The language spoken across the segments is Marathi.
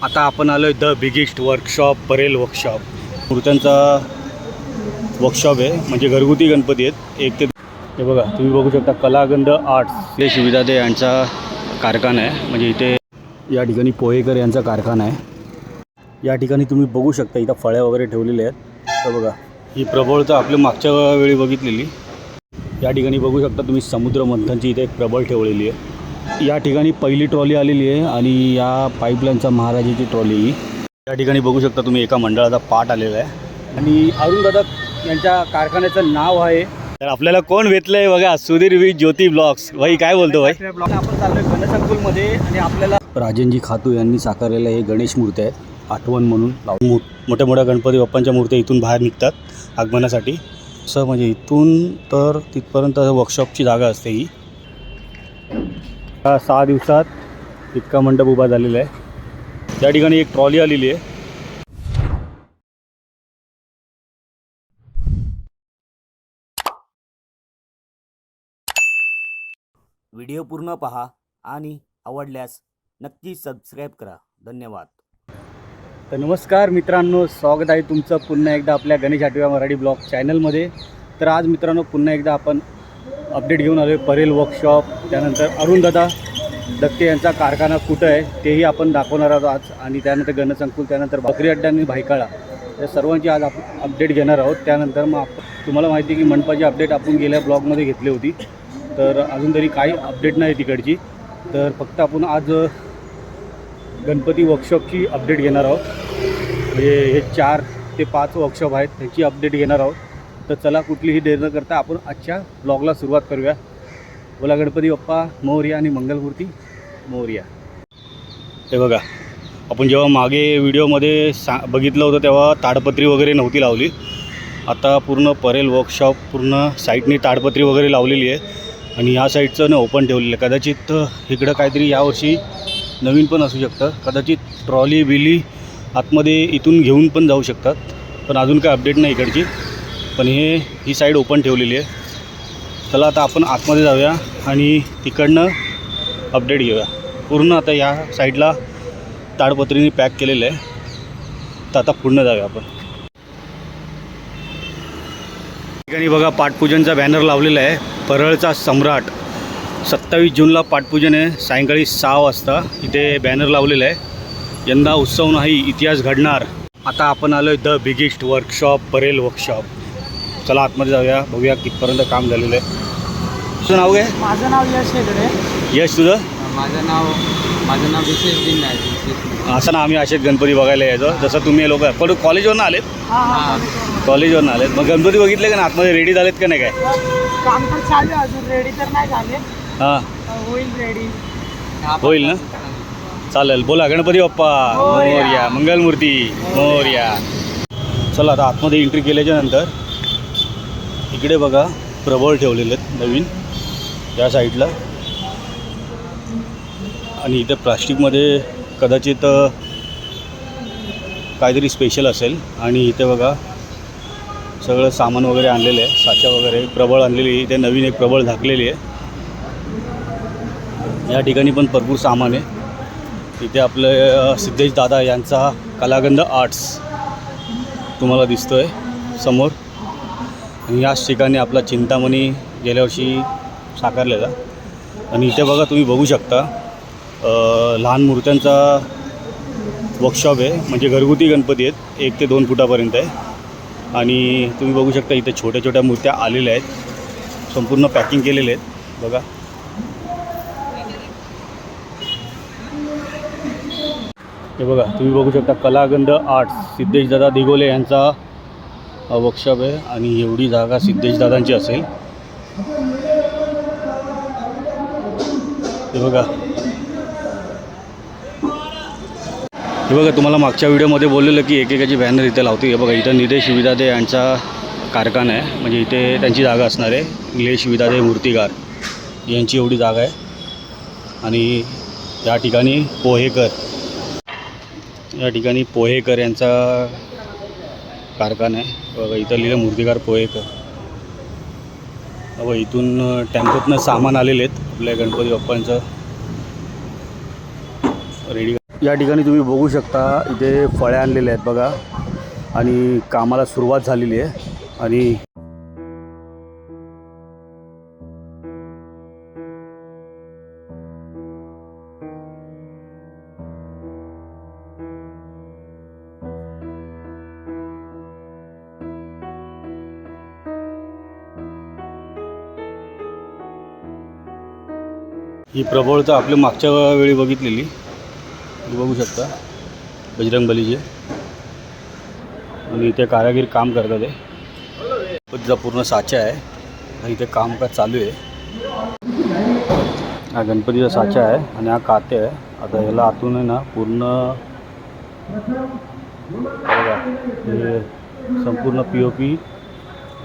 आता आपण आलो आहे the biggest workshop Parel workshop. मूर्त्यांचा वर्कशॉप आहे, म्हणजे घरगुती गणपती आहेत. एक ते हे बघा तुम्ही बघू शकता कलागंध आर्ट्स हे शिविदादे यांचा कारखाना आहे. म्हणजे इथे या ठिकाणी पोहेकर यांचा कारखाना आहे. या ठिकाणी तुम्ही बघू शकता इथं फळ्या वगैरे ठेवलेल्या आहेत. तर बघा ही प्रबळ तर आपल्या मागच्या वेळी बघितलेली. या ठिकाणी बघू शकता तुम्ही समुद्र मंथनची इथे एक प्रबळ ठेवलेली आहे. या ठिकाणी पहिली ट्रॉली आलेली आहे आणि या पाईपलाईनचा महाराजाची ट्रॉली. या ठिकाणी बघू शकता तुम्ही एका मंडळाचा पाठ आलेला आहे आणि अरुण दादा यांच्या कारखान्याचं नाव आहे. तर आपल्याला कोण भेटलं आहे बघा, सुधीर वी ज्योती ब्लॉग्स. भाई काय बोलतो भाई? आपण चाललोय गणेशकुलमध्ये आणि आपल्याला राजनजी खातू यांनी साकारलेल्या हे गणेश मूर्त्या आहेत आठवण म्हणून. मोठ्या मोठ्या गणपती बाप्पांच्या मूर्त्या इथून बाहेर निघतात आगमनासाठी. असं म्हणजे इथून तर तिथपर्यंत वर्कशॉपची जागा असते ही. 6 दिवसात इतका मंडप उभा झालेला आहे. त्या ठिकाणी एक ट्रॉली आलेली आहे. व्हिडिओ पूर्ण पहा आणि आवडल्यास नक्की सबस्क्राईब करा. धन्यवाद. तर नमस्कार मित्रांनो, स्वागत आहे तुमचं पुन्हा एकदा आपल्या गणेश आठव्या मराठी ब्लॉग चॅनलमध्ये. तर आज मित्रांनो पुन्हा एकदा आपण अपडेट घेऊन आलो आहे परेल वर्कशॉप. त्यानंतर अरुणदादा दत्ते यांचा कारखाना कुठं आहे तेही आपण दाखवणार आहोत आज. आणि त्यानंतर गणसंकुल, त्यानंतर बकरी अड्डा आणि भायखळा या सर्वांची आज आपण अपडेट घेणार आहोत. त्यानंतर मग तुम्हाला माहिती आहे की मंडपाची अपडेट आपण गेल्या ब्लॉगमध्ये घेतली होती. तर अजून तरी काही अपडेट नाही तिकडची. तर फक्त आपण आज गणपती वर्कशॉपची अपडेट घेणार आहोत. म्हणजे हे 4 ते 5 वर्कशॉप आहेत त्याची अपडेट घेणार आहोत. तर चला कुठलीही देर न करता आपण आजच्या ब्लॉगला सुरुवात करूया. बोला गणपती बाप्पा मोरया आणि मंगलमूर्ती मोरया. हे बघा आपण जेव्हा मागे व्हिडिओमध्ये बघितलं होतं तेव्हा ताडपत्री वगैरे नव्हती लावली. आता पूर्ण परेल वर्कशॉप पूर्ण साईडनी ताडपत्री वगैरे लावलेली आहे आणि ह्या साईडचं ना ओपन ठेवलेलं आहे. कदाचित इकडं काहीतरी यावर्षी नवीन पण असू शकतं. कदाचित ट्रॉली बिली आतमध्ये इथून घेऊन पण जाऊ शकतात. पण अजून काय अपडेट नाही इकडची. पण ही साईड ओपन ठेवलेली आहे. चला आता आपण आतमध्ये जाऊया आणि तिकडनं अपडेट घेऊया. पूर्ण आता या साईडला ताडपत्रीने पॅक केलेलं आहे. तर आता पूर्ण जाऊया आपण. ठिकाणी बघा पाटपूजनचा बॅनर लावलेला आहे. परळचा सम्राट 27 जूनला पाटपूजन आहे सायंकाळी 6 वाजता. इथे बॅनर लावलेला आहे. यंदा उत्सव नाही इतिहास घडणार. आता आपण आलो आहे the biggest workshop Parel workshop. चला आतमध्ये जाऊया, बघूया कितपर्यंत काम झालेलं आहे. तुझं नाव काय? माझं नाव यश हेगडे. यश तुझं? माझं नाव विशेष दिन आहे. असं ना आम्ही असेच गणपती बघायला यायचो जसं तुम्ही लोक पण कॉलेजवरून आलेत. कॉलेजवरून आलेत मग गणपती बघितले का ना? आतमध्ये रेडी झालेत का नाही? काय काम तर चालू आहे, अजून रेडी तर नाही झाले. हां होईल रेडी. होईल ना? चालेल. बोला गणपती बाप्पा मोरया, मंगलमूर्ती मोरया. चला आता आतमध्ये एंट्री केल्याच्या नंतर इकडे बघा प्रबळ ठेवलेले आहेत नवीन या साईडला. आणि इथे प्लास्टिकमध्ये कदाचित काहीतरी स्पेशल असेल. आणि इथे बघा सगळं सामान वगैरे आणलेलं आहे, साचा वगैरे. प्रबळ आणलेली आहे इथे, नवीन एक प्रबळ झाकलेली आहे. या ठिकाणी पण भरपूर सामान आहे. इथे आपलं सिद्धेश दादा यांचा कलागंध आर्ट्स तुम्हाला दिसतो आहे समोर. आणि याच ठिकाणी आपला चिंतामणी गेल्या वर्षी साकारलेला. आणि इथे बघा तुम्ही बघू शकता लहान मूर्त्यांचा वर्कशॉप आहे. म्हणजे घरगुती गणपती आहेत 1 ते 2 फुटापर्यंत आहे. आणि तुम्ही बघू शकता इथे छोट्या छोट्या मूर्त्या आलेल्या आहेत, संपूर्ण पॅकिंग केलेले आहेत बघा. हे बघा तुम्ही बघू शकता कलागंध आर्ट्स सिद्धेशदादा दिगोले यांचा वर्कशॉप आहे. आणि एवढी जागा सिद्धेशदादांची असेल. हे बघा तुम्हाला मागच्या व्हिडिओमध्ये बोललेलं की एकेकाची बॅनर इथे लावते. हे बघा इथं निलेश विदादे यांचा कारखाना आहे. म्हणजे इथे त्यांची जागा असणार आहे. निलेश विदादे मूर्तिकार यांची एवढी जागा आहे. आणि या ठिकाणी पोहेकर यांचा कारखाना आहे. बघा इथं लिहिलं मूर्तिकार पोहेकर. व इथून टेम्पोतनं सामान आलेले आहेत आपल्या गणपती बाप्पांचं रेडी. या ठिकाणी तुम्ही बघू शकता इथे फळे आणलेले आहेत बघा आणि कामाला सुरुवात झालेली आहे. आणि ही प्रबळ तर आपल्या मागच्या वेळी बघितलेली, तुम्ही बघू शकता बजरंगबलीची. आणि इथे कारागीर काम करतात. ते गणपतीचा पूर्ण साचा आहे आणि इथे कामकाज चालू आहे. हा गणपतीचा साचा आहे आणि हा काते आहे. आता ह्याला आतून आहे ना पूर्ण बघा हे संपूर्ण POP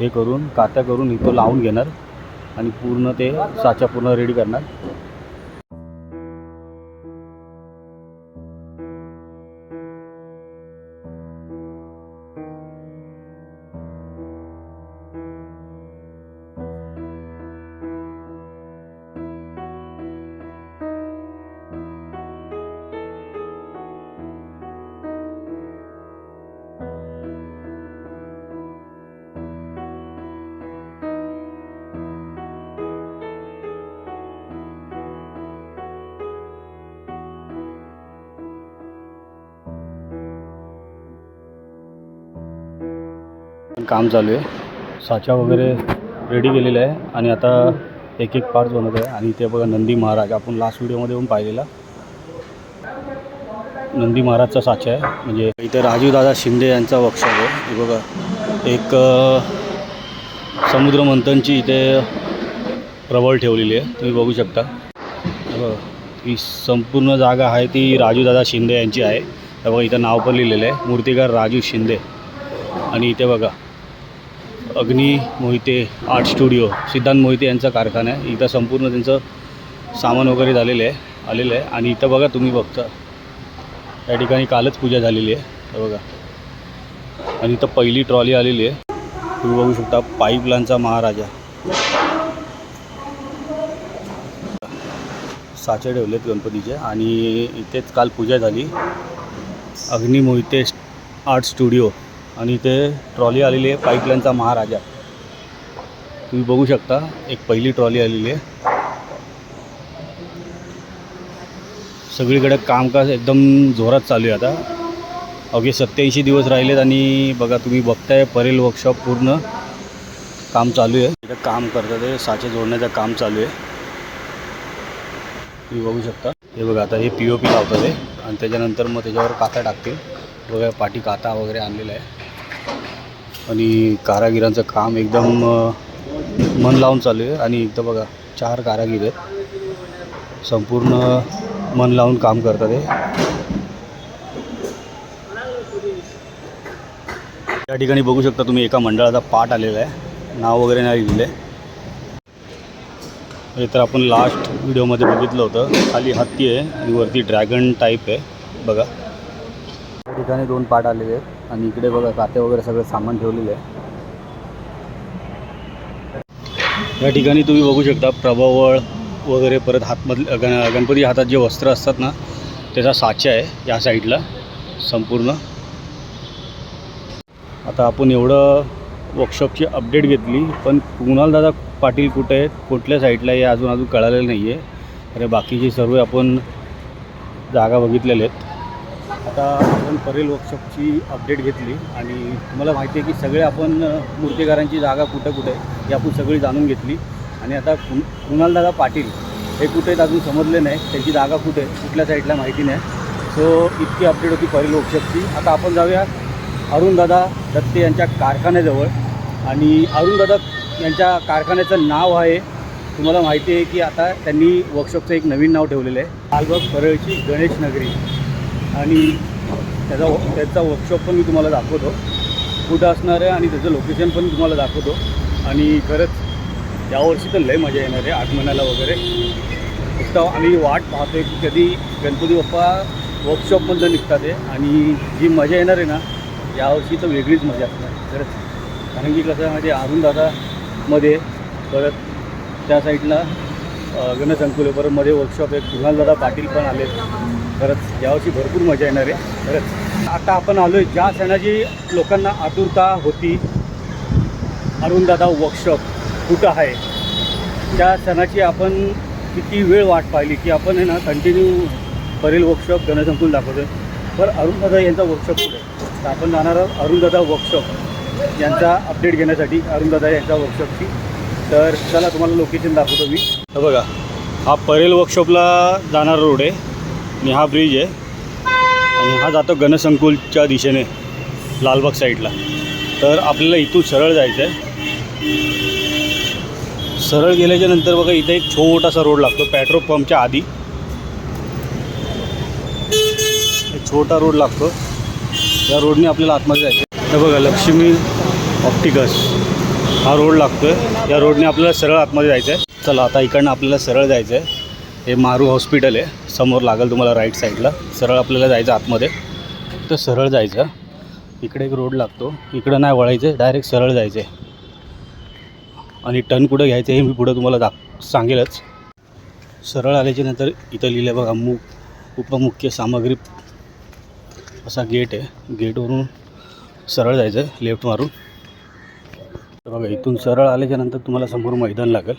हे करून कात्या करून इथं लावून घेणार आणि पूर्ण ते साचा पूर्ण रेडी करणार. काम चालू आहे. साचा वगैरे रेडी केलेला आहे आणि आता एक एक पार्ट बनवत आहे. आणि इथे बघा नंदी महाराज, आपण लास्ट व्हिडिओमध्ये पण पाहिलेला नंदी महाराजचा साचा आहे. म्हणजे इथे राजूदादा शिंदे यांचा वर्कशॉप आहे. हे बघा एक समुद्र मंथनची इथे प्रबळ ठेवलेली आहे, तुम्ही बघू शकता. बघा ही संपूर्ण जागा आहे ती राजूदादा शिंदे यांची आहे. बघा इथं नाव पण लिहिलेलं आहे, मूर्तिकार राजू शिंदे. आणि इथे बघा अग्नी मोहिते आर्ट स्टुडिओ, सिद्धांत मोहिते यांचा कारखाना आहे. इथं संपूर्ण त्यांचं सामान वगैरे आलेलं आहे. आणि इथं बघा तुम्ही बघता या ठिकाणी कालच पूजा झालेली आहे. हे बघा आणि इथं पहिली ट्रॉली आलेली आहे, तुम्ही बघू शकता. पाईपलाईनचा महाराजा साचे ठेवलेत गणपतीचे आणि इथेच काल पूजा झाली. अग्नी मोहिते आर्ट स्टुडिओ आणि इथे ट्रॉली आलेली आहे पाईपलाईनचा महाराजा, तुम्ही बघू शकता. एक पहिली ट्रॉली आलेली आहे. सगळीकडे कामकाज एकदम जोरात चालू आहे. आता अवघे 87 दिवस राहिलेत आणि बघा तुम्ही बघताय परेल वर्कशॉप पूर्ण काम चालू आहे. इथं काम करतात आहे, साचे जोडण्याचं काम चालू आहे, तुम्ही बघू शकता. हे बघा आता हे POP लावतात आहे आणि त्याच्यानंतर मग त्याच्यावर काता टाकतील. बघा पाठी काता वगैरे आणलेला आहे आणि कारागिरांचं काम एकदम मन लावून चालू आहे. आणि इथं बघा 4 कारागीर आहेत, संपूर्ण मन लावून काम करतात आहे. या ठिकाणी बघू शकता तुम्ही एका मंडळाचा पाठ आलेला आहे, नाव वगैरे नाही लिहिलं आहे. हे तर आपण लास्ट व्हिडिओमध्ये बघितलं होतं. खाली हत्ती आहे आणि वरती ड्रॅगन टाईप आहे बघा. या ठिकाणी 2 पाट आलेले आहेत आणि इकडे बघा काते वगैरे सगळं सामान ठेवलेलं आहे. या ठिकाणी तुम्ही बघू शकता प्रभावळ वगैरे, परत हातमधले गणपती हातात जे वस्त्र असतात ना त्याचा साचा आहे या साईडला संपूर्ण. आता आपण एवढं वर्कशॉपची अपडेट घेतली, पण कुणालदादा पाटील कुठे आहेत, कुठल्या साईडला हे अजून कळालेलं नाही आहे. अरे बाकीचे सर्व आपण जागा बघितलेल्या आहेत. आता आपण परेल वर्कशॉपची अपडेट घेतली आणि तुम्हाला माहिती आहे की सगळे आपण मूर्तिकारांची जागा कुठं कुठे आहे ही आपण सगळी जाणून घेतली. आणि आता कुणालदादा पाटील हे कुठे आहेत अजून समजले नाही, त्यांची जागा कुठे आहे कुठल्या साईडला माहिती नाही. सो इतकी अपडेट होती परेल वर्कशॉपची. आता आपण जाऊया अरुणदादा दत्ते यांच्या कारखान्याजवळ. आणि अरुणदादा यांच्या कारखान्याचं नाव आहे, तुम्हाला माहिती आहे की आता त्यांनी वर्कशॉपचं एक नवीन नाव ठेवलेलं आहे, लालबाग परळची गणेश नगरी. आणि त्याचा वर्कशॉप पण मी तुम्हाला दाखवतो कुठं असणार आहे आणि त्याचं लोकेशन पण तुम्हाला दाखवतो. आणि खरंच यावर्षी तर लय मजा येणार आहे आगमनाला वगैरे. फक्त आम्ही वाट पाहतो आहे की कधी गणपती बाप्पा वर्कशॉपमधलं निघतात आहे आणि जी मजा येणार आहे ना यावर्षी तर वेगळीच मजा असणार खरंच. कारण की कसं म्हणजे अरुणदादामध्ये परत त्या साईडला गणेश अंकुले, परत मध्ये वर्कशॉप आहे, कुणालदादा पाटील पण आले. खरंच यावर्षी भरपूर मजा येणार आहे खरंच. आता आपण आलो आहे ज्या सणाची लोकांना आतुरता होती, अरुणदादा वर्कशॉप कुठं आहे, त्या सणाची आपण किती वेळ वाट पाहिली की आपण आहे ना कंटिन्यू परेल वर्कशॉप गणसंकुल दाखवतो. बरं अरुणदादा यांचा वर्कशॉप कुठे आहे, तर आपण जाणार आहोत अरुणदादा वर्कशॉप यांचा अपडेट घेण्यासाठी, अरुणदादा यांचा वर्कशॉपची. तर चला तुम्हाला लोकेशन दाखवतो मी. तर बघा हा परेल वर्कशॉपला जाणारा रोड आहे आणि हा ब्रिज आहे आणि हा जातो गणसंकुलच्या दिशेने लालबाग साईडला. तर आपल्याला इथून सरळ जायचं आहे. सरळ गेल्याच्या नंतर बघा इथे एक छोटासा रोड लागतो पेट्रोल पंपच्या आधी. एक छोटा रोड लागतो, त्या रोडने आपल्याला आतमध्ये जायचं. तर बघा लक्ष्मी ऑप्टिकल्स हा रोड लागतो आहे, या रोडने आपल्याला सरळ आतमध्ये जायचं आहे. चला आता इकडनं आपल्याला सरळ जायचं आहे. हे मारू हॉस्पिटल आहे समोर लागेल तुम्हाला राईट साईडला. सरळ आपल्याला जायचं आतमध्ये, तर सरळ जायचं. इकडे एक रोड लागतो, इकडं नाही वळायचं, डायरेक्ट सरळ जायचं आहे. आणि टर्न कुठं घ्यायचं हे मी पुढं तुम्हाला सांगेलच. सरळ आल्याच्या नंतर इथं लिहिलं बघा उपमुख्य सामग्री असा गेट आहे. गेटवरून सरळ जायचं लेफ्ट मारून. तर बघा इथून सरळ आल्याच्या नंतर तुम्हाला समोर मैदान लागेल.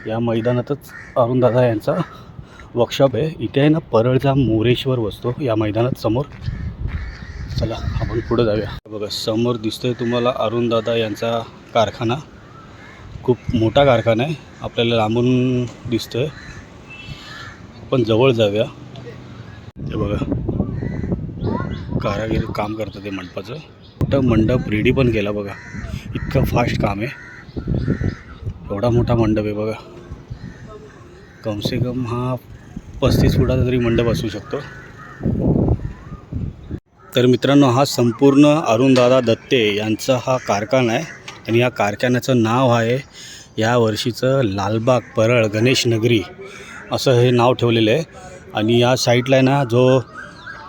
या मैदानातच अरुणदादा यांचा वर्कशॉप आहे. इथे आहे ना परळचा मोरेश्वर बसतो या मैदानात समोर. चला आपण पुढं जाऊया. बघा समोर दिसतोय तुम्हाला अरुणदादा यांचा कारखाना. खूप मोठा कारखाना आहे, आपल्याला लांबून दिसतोय. आपण जवळ जाऊया. ते बघा कारागीर काम करतं ते मंडपाचं. मोठं मंडप रेडी पण केला बघा, इतकं फास्ट काम आहे. एवढा मोठा मंडप आहे बघा, कमसे कम हा 35 फुटाचा तरी मंडप असू शकतो. तर मित्रांनो हा संपूर्ण अरुणदादा दत्ते यांचा हा कारखाना आहे आणि या कारखान्याचं नाव आहे या वर्षीचं लालबाग परळ गणेश नगरी असं हे नाव ठेवलेलं आहे. आणि या साईडला आहे ना जो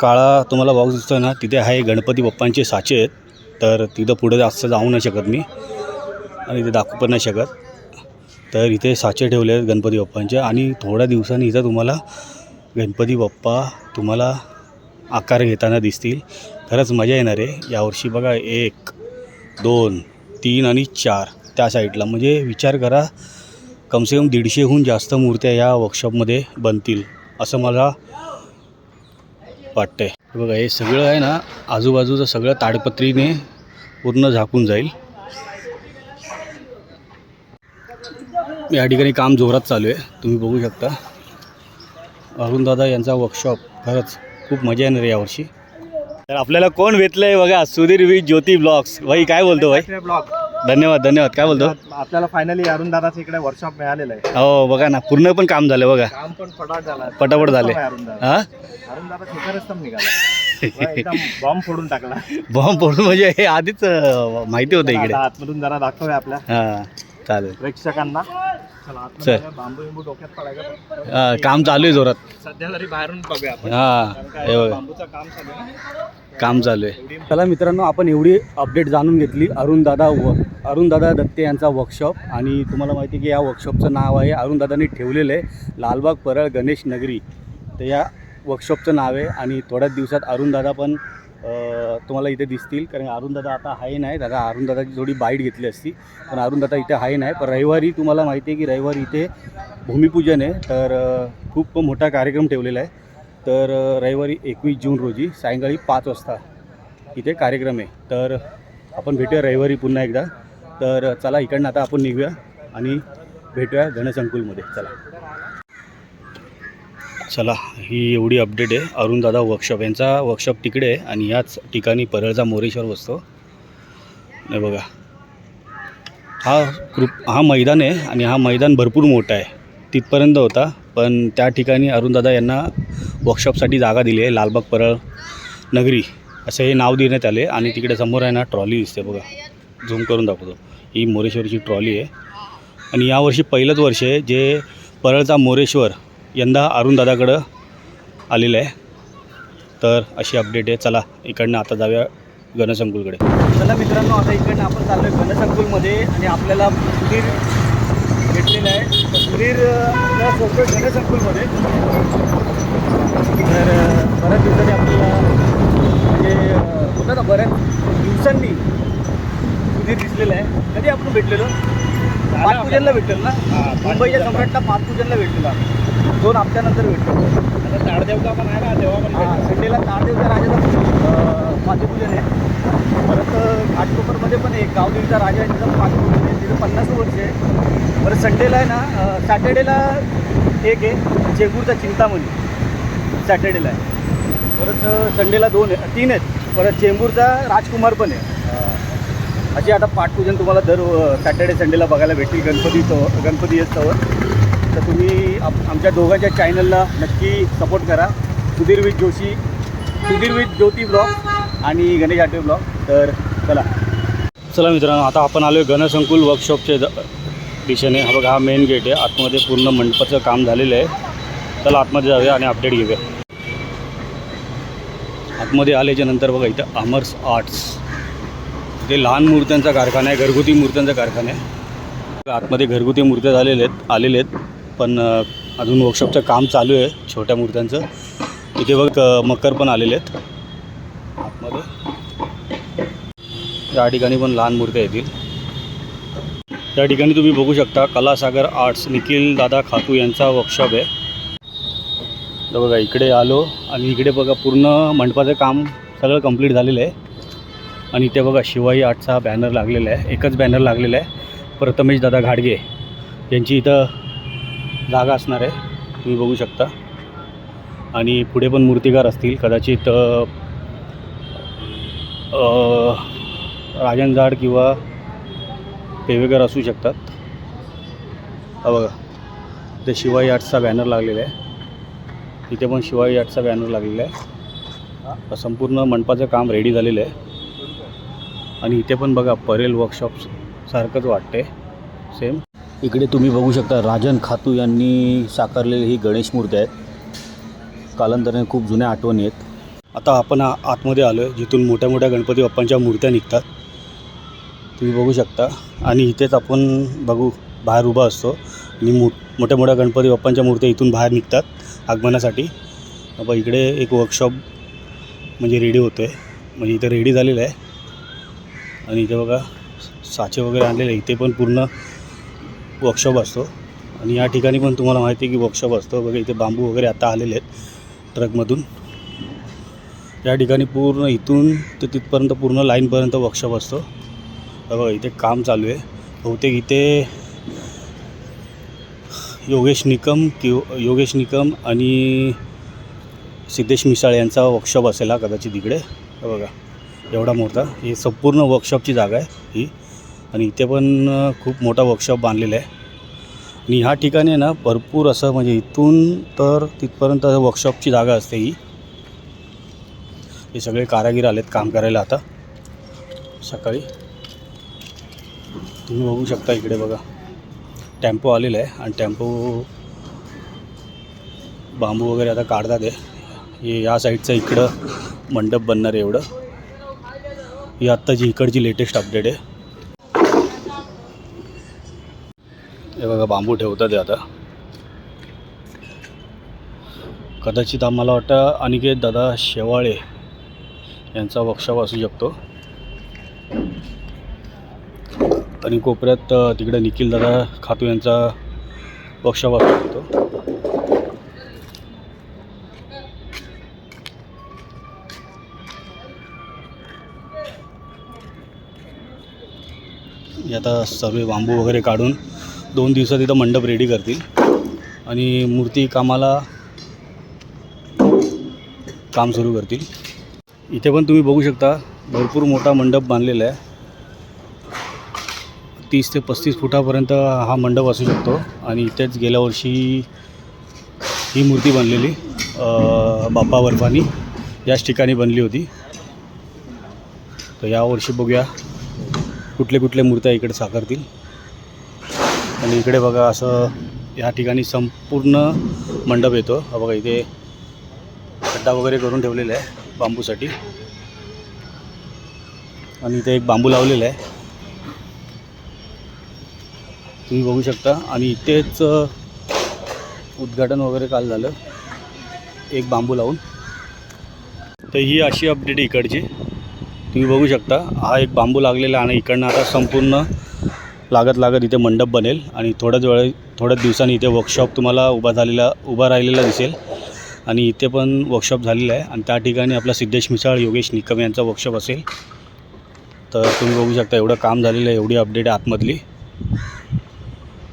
काळा तुम्हाला बॉक्स दिसतो ना, तिथे आहे गणपती बाप्पांचे साचे आहेत. तर तिथं पुढे जास्त जाऊ नाही शकत मी आणि ते दाखवू पण नाही शकत. तर इथे साचे ठेवले आहेत गणपती बाप्पांचे आणि थोड्या दिवसांनी इथं तुम्हाला गणपती बाप्पा तुम्हाला आकार घेताना दिसतील. खरंच मजा येणार आहे यावर्षी. बघा 1, 2, 3 आणि 4 त्या साईडला, म्हणजे विचार करा कमसे कम 150हून जास्त मूर्त्या या वर्कशॉपमध्ये बनतील असं मला वाटतं आहे. बघा हे सगळं आहे ना आजूबाजूचं सगळं ताडपत्रीने पूर्ण झाकून जाईल. या ठिकाणी काम जोरात चालू आहे, तुम्ही बघू शकता. अरुणदादा यांचा वर्कशॉप खरंच खूप मजा येणार आहे यावर्षी. तर आपल्याला कोण भेटलं आहे बघा, सुधीर वी ज्योती ब्लॉग्स. भाई काय बोलतो भाई? ब्लॉग धन्यवाद धन्यवाद. काय बोलतो? आपल्याला फायनली अरुणदादाचं इकडे वर्कशॉप मिळालेलं आहे. हो बघा ना पूर्ण पण काम झालं बघा, काम पण फटाफट झालं, पटापट झाले. अरुणदादा ठिकाणच निघाला एकदम बॉम्ब फोडून टाकला. बॉम्ब पडून म्हणजे हे आधीच माहिती होतं इकडे. आता आतमधून जरा दाखवूया आपल्या हां चालेल प्रेक्षकांना. चला चल. आतमध्ये बांबू बिंबू डोक्यात पडायचं. काम चालू आहे जोरात. सध्या तरी बाहेरून बघूया आपण. हां हे बघा बांबूचं काम चालू आहे. काम चालू आहे. चला मित्रांनो आपण एवढी अपडेट जाणून घेतली अरुणदादा दत्ते यांचा वर्कशॉप. आणि तुम्हाला माहिती आहे की या वर्कशॉपचं नाव आहे अरुणदादांनी ठेवलेलं आहे लालबाग परळ गणेश नगरी. तर या वर्कशॉपचं नाव आहे आणि थोड्याच दिवसात अरुणदादा पण तुम्हाला इथे दिसतील. कारण अरुणदादा आता आहे नाही, दादा अरुणदादाची थोडी बाईट घेतली असती, पण अरुणदादा इथे आहे नाही. पण रविवारी तुम्हाला माहिती आहे की रविवारी इथे भूमिपूजन आहे, तर खूप मोठा कार्यक्रम ठेवलेला आहे. तर रविवारी 21 जून रोजी सायंकाळी 5 वाजता इथे कार्यक्रम आहे. तर आपण भेटूया रविवारी पुन्हा एकदा. तर चला इकडनं आता आपण निघूया आणि भेटूया गणसंकुलमध्ये. चला ही एवढी अपडेट आहे अरुणदादा वर्कशॉप यांचा. वर्कशॉप तिकडे आहे आणि याच ठिकाणी परळचा मोरेश्वर बसतो. नाही बघा हा मैदान आहे आणि हा मैदान भरपूर मोठा आहे, तिथपर्यंत होता. पण त्या ठिकाणी अरुणदादा यांना वर्कशॉपसाठी जागा दिली आहे, लालबाग परळ नगरी असं हे नाव देण्यात आले. आणि तिकडे समोर आहे ना ट्रॉली दिसते बघा, झूम करून दाखवतो. ही मोरेश्वरची ट्रॉली आहे आणि यावर्षी पहिलंच वर्ष आहे जे परळचा मोरेश्वर यंदा अरुणदादाकडं आलेलं आहे. तर अशी अपडेट आहे. चला इकडनं आता जाऊया गणसंकुलकडे. चला मित्रांनो आता इकडनं आपण चाललो आहे गणसंकुलमध्ये आणि आपल्याला सुधीर भेटलेलं आहे. तर सुधीर सोडतो गणसंकुलमध्ये. तर बऱ्याच दिवसांनी आपल्याला म्हणजे होतं ना बऱ्याच दिवसांनी सुधीर दिसलेला आहे. कधी आपण भेटलेलो पाचपूजनला भेटलेलो ना, मुंबईच्या सम्राटला पाचपूजनला भेटलेलो आम्ही 2 हप्त्यानंतर भेटलो. आता ताडदेवता पण आहे ना, तेव्हा पण हां, संडेला ताळदेवचा राजाचा पाचपूजन आहे. परत घाटकोपरमध्ये पण एक गावदेवीचा राजा आहे, तिथं पाचपूजन आहे, तिथं 50 वर्ष आहे. परत संडेला आहे ना, सॅटर्डेला एक आहे चेंबूरचा चिंतामणी सॅटर्डेला आहे. परत संडेला 3 आहेत. परत चेंबूरचा राजकुमार पण आहे. अशी आता पाठपूजन तुम्हाला दर सॅटर्डे संडेला बघायला भेटतील गणपती असतावर. तर तुम्ही आमच्या दोघांच्या चॅनलला नक्की सपोर्ट करा. सुधीर विथ ज्योती ब्लॉग आणि गणेश आठवे ब्लॉग. तर चला मित्रांनो, आता आपण आलो आहे गणसंकुल वर्कशॉपच्या दिशेने. हा बघा, हा मेन गेट आहे. आतमध्ये पूर्ण मंडपाचं काम झालेलं आहे. चला आतमध्ये जाऊया आणि अपडेट घेऊया. आतमध्ये आल्याच्या नंतर बघा इथं अमर्स आर्ट्स, ते लहान मूर्त्यांचा कारखाना आहे, घरगुती मूर्त्यांचा कारखाना आहे. आतमध्ये घरगुती मूर्त्या आलेल्या आहेत, पण अजून वर्कशॉपचं काम चालू आहे छोट्या मूर्त्यांचं. इथे बघ मकर पण आलेले आहेत आतमध्ये. या ठिकाणी पण लहान मूर्त्या येतील. त्या ठिकाणी तुम्ही बघू शकता कलासागर आर्ट्स, निखिल दादा खातू यांचा वर्कशॉप आहे. तर बघा इकडे आलो आणि इकडे बघा पूर्ण मंडपाचं काम सगळं कंप्लीट झालेलं आहे. आणि इथे बघा शिवाई आर्टचा बॅनर लागलेला आहे, एकच बॅनर लागलेला आहे. प्रथमेश दादा घाडगे यांची इथं जागा असणार आहे, तुम्ही बघू शकता. आणि पुढे पण मूर्तिकार असतील, कदाचित राजन जाड किंवा पेवेकर असू शकतात. हा बघा इथे शिवाई आर्ट्सचा बॅनर लागलेला आहे, इथे पण शिवाई आर्ट्सचा बॅनर लागलेला आहे. संपूर्ण मंडपाचं काम रेडी झालेलं आहे. आणि इथे पण बघा परेल वर्कशॉप सारखंच वाटते सेम. इकडे तुम्ही बघू शकता राजन खातू यांनी साकारलेली ही गणेश मूर्ती आहेत. कालांतराने खूप जुन्या आठवणी आहेत. आता आपण आतमध्ये आलो आहे, जिथून मोठ्या मोठ्या गणपती बाप्पांच्या मूर्त्या निघतात, तुम्ही बघू शकता. आणि इथेच आपण बाहेर उभा असतो आणि मोठ्या मोठ्या गणपती बाप्पांच्या मूर्त्या इथून बाहेर निघतात आगमनासाठी. बाबा इकडे एक वर्कशॉप म्हणजे रेडी होतो आहे, म्हणजे इथे रेडी झालेलं आहे. आणि इथे बघा साचे वगैरे आणलेले, इथे पण पूर्ण वर्कशॉप असतो. आणि या ठिकाणी पण तुम्हाला माहिती आहे की वर्कशॉप असतो. बघा इथे बांबू वगैरे आता आलेले आहेत ट्रकमधून. या ठिकाणी पूर्ण इथून ते तिथपर्यंत पूर्ण लाईनपर्यंत वर्कशॉप असतो. बघा इथे काम चालू आहे. बहुतेक इथे योगेश निकम आणि सिद्धेश मिसाळ यांचा वर्कशॉप असेल कदाचित इकडे. बघा एवढा मोठा, ही संपूर्ण वर्कशॉपची जागा आहे ही. आणि इथे पण खूप मोठा वर्कशॉप बांधलेला आहे. आणि ह्या ठिकाणी ना भरपूर असं म्हणजे इथून तर तिथपर्यंत वर्कशॉपची जागा असते ही. हे सगळे कारागीर आलेत काम करायला आता सकाळी. तुम्ही बघू शकता इकडे बघा टेम्पो आलेला आहे आणि टेम्पो बांबू वगैरे आता काढतात आहे. हे या साईडचं इकडं मंडप बनणार आहे एवढं. ही आत्ताची इकडची लेटेस्ट अपडेट आहे. हे बघा बांबू ठेवतात आहे आता. कदाचित आम्हाला वाटतं अनिकेत दादा शेवाळे यांचा वर्कशॉप असू शकतो. आणि कोपऱ्यात तिकडे निखिल दादा खातू यांचा वर्कशॉप असू शकतो. आता सर्व बांबू वगैरे काढून 2 दिवसात इथं मंडप रेडी करतील आणि मूर्ती कामाला काम सुरू करतील. इथे पण तुम्ही बघू शकता भरपूर मोठा मंडप बांधलेला आहे. 30 ते 35 फुटापर्यंत हा मंडप असू शकतो. आणि इथेच गेल्या वर्षी ही मूर्ती बनलेली बाप्पा बर्फानी याच ठिकाणी बनली होती. तर यावर्षी बघूया कुठले मूर्त्या इकडे साकारतील. आणि इकडे बघा असं या ठिकाणी संपूर्ण मंडप येतो. हा बघा इथे खड्डा वगैरे करून ठेवलेला आहे बांबूसाठी. आणि इथे एक बांबू लावलेला आहे तुम्ही बघू शकता. आणि इथेच उद्घाटन वगैरे काल झालं. एक बांबू लावून. तर ही अशी अपडेट आहे इकडची, तुम्ही बघू शकता. हा एक बांबू लागलेला आहे आणि इकडनं आता संपूर्ण लागत इथे मंडप बनेल आणि थोड्याच दिवसांनी इथे वर्कशॉप तुम्हाला उभा राहिलेला दिसेल. आणि इथे पण वर्कशॉप झालेला आहे आणि त्या ठिकाणी आपला सिद्धेश मिसाळ, योगेश निकम यांचा वर्कशॉप असेल. तर तुम्ही बघू शकता एवढं काम झालेलं आहे, एवढी अपडेट आहे आतमधली.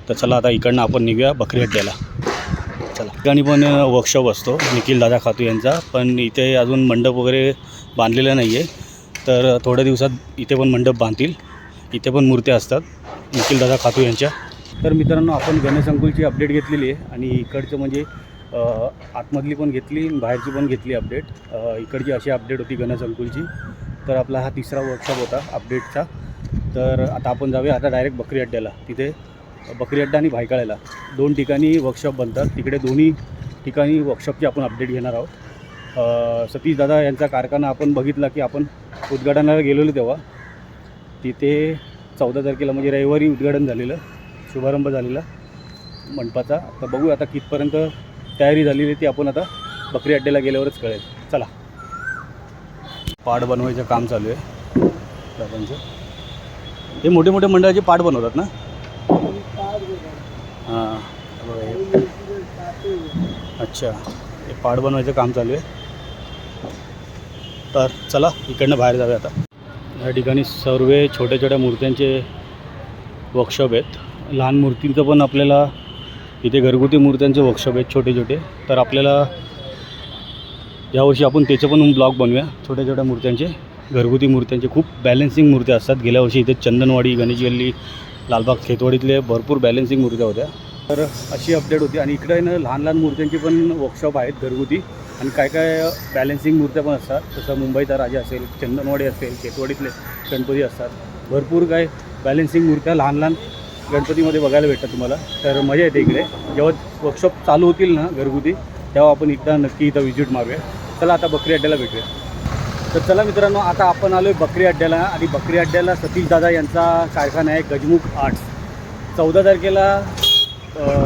तर चला आता इकडनं आपण निघूया बकरी अड्ड्याला. चला, ठिकाणी पण वर्कशॉप असतो निखिल दादा खातू यांचा, पण इथे अजून मंडप वगैरे बांधलेला नाही आहे. तर थोड्या दिवसात इथे पण मंडप बांधतील. इथे पण मूर्त्या असतात निखिल दादा खातू यांच्या. तर मित्रांनो, आपण गणेशंकुलची अपडेट घेतलेली आहे आणि इकडचं म्हणजे आतमधली पण घेतली, बाहेरची पण घेतली अपडेट. इकडची अशी अपडेट होती गणेशंकुलची. तर आपला हा तिसरा वर्कशॉप होता अपडेटचा. तर आता आपण जाऊया आता डायरेक्ट बकरी अड्ड्याला. तिथे बकरी अड्डा आणि भायखळ्याला 2 ठिकाणी वर्कशॉप बनतात. तिकडे दोन्ही ठिकाणी वर्कशॉपची आपण अपडेट घेणार आहोत. सतीश दादा यांचा कारखाना आपण बघितला की आपण उद्घाटनाला गेलेलो तेव्हा. तिथे 14 तारखेला म्हणजे रविवारी उद्घाटन झालेलं, शुभारंभ झालेला मंडपाचा. तर बघू आता कितपर्यंत तयारी झालेली आहे ती आपण आता बकरी अड्ड्याला गेल्यावरच कळेल. चला. पाट बनवायचं काम चालू आहे दादांचं. हे मोठे मोठे मंडळाचे पाट बनवतात ना? हां, अच्छा, हे पाट बनवायचं काम चालू आहे. तर चला इकडनं बाहेर जाऊया आता. या ठिकाणी सर्व छोट्या छोट्या मूर्त्यांचे वर्कशॉप आहेत. लहान मूर्तींचं पण आपल्याला इथे घरगुती मूर्त्यांचे वर्कशॉप आहेत छोटे छोटे. तर आपल्याला यावर्षी आपण त्याचं पण ब्लॉग बनवूया. छोट्या छोट्या मूर्त्यांचे, घरगुती मूर्त्यांचे खूप बॅलन्सिंग मूर्त्या असतात. गेल्या वर्षी इथे चंदनवाडी, गणेश गल्ली, लालबाग, खेतवाडीतले भरपूर बॅलन्सिंग मूर्त्या होत्या. तर अशी अपडेट होती. आणि इकडे ना लहान लहान मूर्त्यांची पण वर्कशॉप आहेत घरगुती. आणि काय काय बॅलन्सिंग मूर्त्या पण असतात. जसं मुंबईचा राजा असेल, चंदनवाडी असेल, खेतवाडीतले गणपती असतात. भरपूर काय बॅलन्सिंग मूर्त्या लहान लहान गणपतीमध्ये बघायला भेटतात तुम्हाला. तर मजा येते इकडे. जेव्हा वर्कशॉप चालू होतील ना घरगुती, तेव्हा आपण एकदा नक्की इथं व्हिजिट मारूया. चला आता बकरी अड्ड्याला भेटूया. तर चला मित्रांनो, आता आपण आलो आहे बकरी अड्ड्याला. आणि बकरी अड्ड्याला सतीश दादा यांचा कारखाना आहे गजमुख आर्ट्स. 14 तारखेला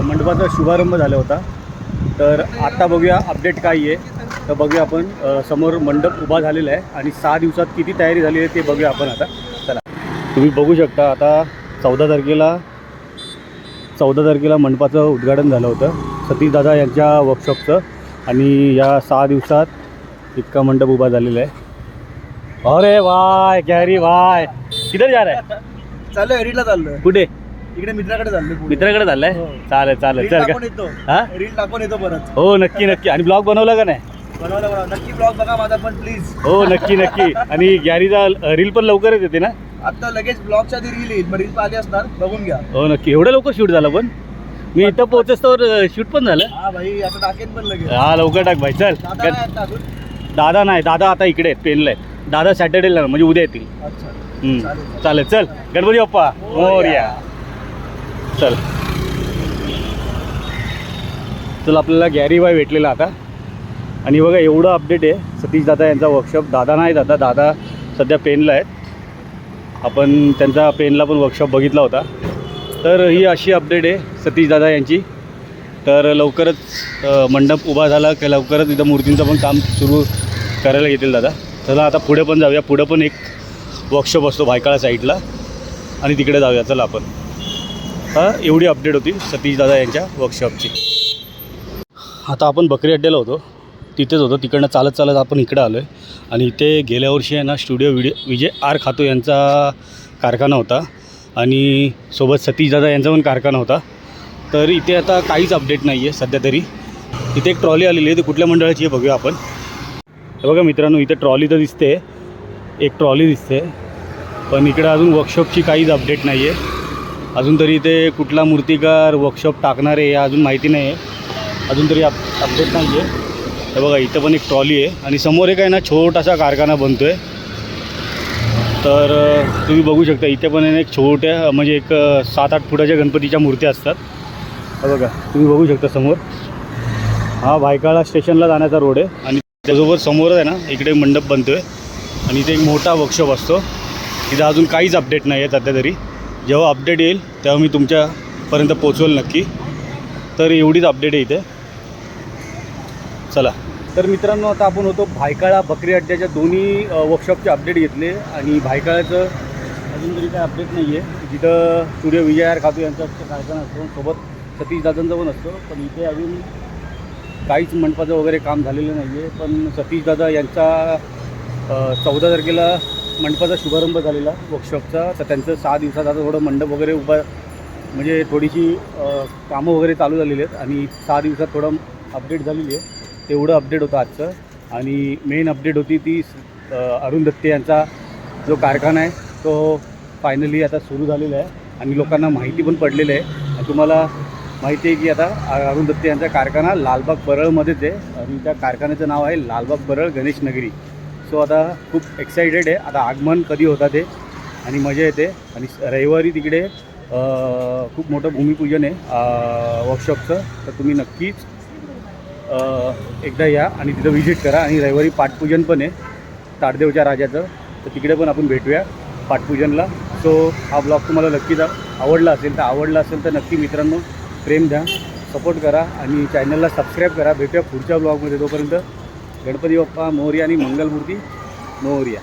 मंडपाचा शुभारंभ झाला होता. तर आता बघूया अपडेट काय आहे. तर बघूया आपण. समोर मंडप उभा झालेला आहे आणि 6 दिवसात किती तयारी झाली आहे ते बघूया आपण आता. चला, तुम्ही बघू शकता आता 14 तारखेला मंडपाचं उद्घाटन झालं होतं सतीश दादा यांच्या वर्कशॉपचं. आणि या 6 दिवसात इतका मंडप उभा झालेला आहे. अरे वाय गॅरी वाय, किधर जा रहा है? चालू एडिटला चाललोय. कुठे? इकडे मित्राकडे चाललोय. मित्राकडे चाललाय? चालेल चालेल, चल का. हां, रील टाकून येतो परत. हो नक्की नक्की. आणि ब्लॉग बनवला का नाही? बनवला. नक्की ब्लॉग बघा माझा पण प्लीज. हो नक्की नक्की. आणि गॅरीचा रील पण लवकरच येते ना? आता लगेच ब्लॉगच्या आधी रील येईल. मग रील आधी असणार, बघून घ्या. हो नक्की. एवढं लवकर शूट झालं? पण मी इथं पोहोचस्तोवर शूट पण झालं. हा भाई, आता टाकेन पण लगेच. हा लवकर टाक भाई. चल. दादा नाही आता अजून? दादा नाही, दादा आता इकडे आहेत, पेनला आहेत. दादा सॅटर्डेला म्हणजे उद्या येतील. अच्छा, चालेल. चल गणपती बाप्पा मोरया. चल चल, आपल्याला गॅरी बाय भेटलेला आता. आणि बघा एवढं अपडेट आहे सतीश दादा यांचा वर्कशॉप. दादा नाही, दादा सध्या पेनला आहेत. आपण त्यांचा पेनला पण वर्कशॉप बघितला होता. तर ही अशी अपडेट आहे सतीश दादा यांची. तर लवकरच मंडप उभा झाला की लवकरच इथं मूर्तींचं पण काम सुरू करायला घेतील दादा. चला आता पुढे पण जाऊया. पुढं पण एक वर्कशॉप असतो भायखळा साईडला, आणि तिकडे जाऊया. चला आपण. एवढी अपडेट होती सतीश दादा यांच्या वर्कशॉपची. आता आपण बकरी अड्ड्याला होतो, तिथेच होतो. तिकडनं चालत चालत आपण इकडं आलो आहे. आणि इथे गेल्या वर्षी आहे ना स्टुडिओ विजय आर खातू यांचा कारखाना होता आणि सोबत सतीश दादा यांचा पण कारखाना होता. तर इथे आता काहीच अपडेट नाही आहे सध्या तरी. इथे एक ट्रॉली आलेली आहे. ती कुठल्या मंडळाची आहे बघूया आपण. हे बघा मित्रांनो, इथे ट्रॉली तर दिसते, एक ट्रॉली दिसते. पण इकडे अजून वर्कशॉपची काहीच अपडेट नाही आहे अजून तरी. इथे कुठला मूर्तिकार वर्कशॉप टाकणार आहे या अजून माहिती नाही आहे. अजून तरी अपडेट नाही आहे. हे बघा इथं पण एक ट्रॉली आहे आणि समोर एक आहे ना छोटासा कारखाना बनतो आहे. तर तुम्ही बघू शकता इथे पण एक छोट्या म्हणजे एक 7-8 फुटाच्या गणपतीच्या मूर्त्या असतात. हे बघा तुम्ही बघू शकता समोर. हा भायखळा स्टेशनला जाण्याचा रोड आहे आणि त्यासोबत समोरच आहे ना इकडे मंडप बनतो आहे आणि इथे एक मोठा वर्कशॉप असतो. इथं अजून काहीच अपडेट नाही आहे सध्या तरी. जेव्हा अपडेट येईल तेव्हा मी तुमच्यापर्यंत पोचवेल नक्की. तर एवढीच अपडेट आहे इथे. चला तर मित्रांनो आता आपण होतो भायखळा बकरी अड्ड्याच्या दोन्ही वर्कशॉपचे अपडेट घेतले आणि भायखळ्याचं अजून तरी काय अपडेट नाही आहे. जिथं स्टुडिओ विजय आर खातू यांचा कारखाना असतो, सोबत सतीश दादांचा पण असतो. पण इथे अजून काहीच मंडपाचं वगैरे काम झालेलं नाही आहे. पण सतीश दादा यांचा 14 तारखेला मंडपाचा शुभारंभ झालेला वर्कशॉपचा. तर त्यांचं 6 दिवसात आता थोडं मंडप वगैरे उभा म्हणजे थोडीशी कामं वगैरे चालू झालेली आहेत आणि 6 दिवसात थोडं अपडेट झालेली आहे. तेवढं अपडेट होतं आजचं. आणि मेन अपडेट होती ती अरुण दत्ते यांचा जो कारखाना आहे तो फायनली आता सुरू झालेला आहे आणि लोकांना माहिती पण पडलेलं आहे. आणि तुम्हाला माहिती आहे की आता अरुण दत्ते यांचा कारखाना लालबाग परळमध्येच आहे आणि त्या कारखान्याचं नाव आहे लालबाग परळ गणेश नगरी. सो आता खूप एक्सायटेड आहे. आता आगमन कधी होता ते आणि मजा येते. आणि रविवारी तिकडे खूप मोठं भूमिपूजन आहे वर्कशॉपचं. तर तुम्ही नक्कीच एकदा या आणि तिथं व्हिजिट करा. आणि रविवारी पाटपूजन पण आहे ताडदेवच्या राजाचं, तर तिकडे पण आपण भेटूया पाटपूजनला. सो हा ब्लॉग तुम्हाला नक्कीच आवडला असेल तर नक्की मित्रांनो प्रेम द्या, सपोर्ट करा आणि चॅनलला सबस्क्राईब करा. भेटूया पुढच्या ब्लॉगमध्ये. तोपर्यंत गणपती बाप्पा मोरया आणि मंगलमूर्ती मोरया.